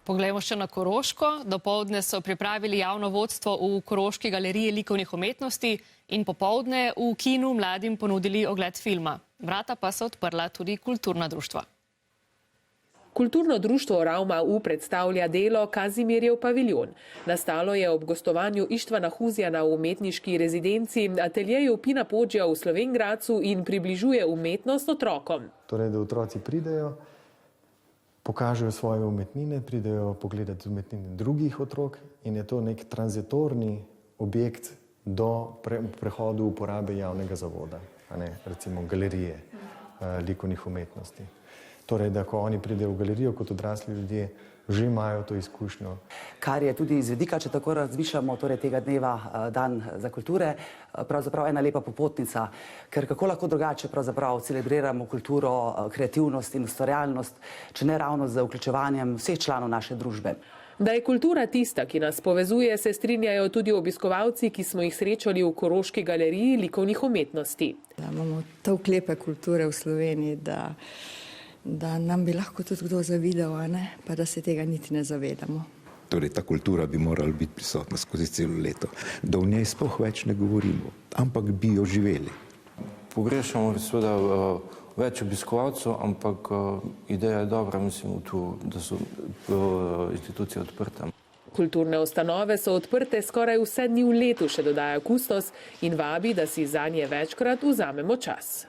Poglejmo še na Koroško. Dopoldne so pripravili javno vodstvo v Koroški galeriji likovnih umetnosti in popoldne v kinu mladim ponudili ogled filma. Vrata pa so odprla tudi kulturna društva. Kulturno društvo Ravma U predstavlja delo Kazimirjev paviljon. Nastalo je ob gostovanju Ištvana Huzjana v umetniški rezidenci ateljeju Pina Podžja v Slovenj Gradcu in približuje umetnost otrokom. Torej, da otroci pridejo, pokažejo svoje umetnine, pridejo pogledati umetnine drugih otrok in je to nek tranzitorni objekt do prehodu uporabe javnega zavoda, recimo galerije likovnih umetnosti. Torej, da ko oni pridejo v galerijo kot odrasli ljudje, že imajo to izkušnjo. Kar je tudi iz vidika, če tako razmišljamo, torej tega dneva, dan za kulture, pravzaprav ena lepa popotnica, ker kako lahko drugače pravzaprav celebriramo kulturo, kreativnost in ustvarjalnost, če ne ravno z vključevanjem vseh članov naše družbe. Da je kultura tista, ki nas povezuje, se strinjajo tudi obiskovalci, ki smo jih srečali v Koroški galeriji likovnih umetnosti. Imamo toliko lepe kulture v Sloveniji, da nam bi lahko tudi kdo zavidal, pa da se tega niti ne zavedamo. Torej, ta kultura bi morala biti prisotna skozi celo leto, da v njej sploh več ne govorimo, ampak bi jo živeli. Pogrešamo seveda več obiskovalcev, ampak ideja je dobra, mislim, da so institucije odprte. Kulturne ustanove so odprte skoraj vse dni v letu, še dodaja kustos in vabi, da si zanje večkrat vzamemo čas.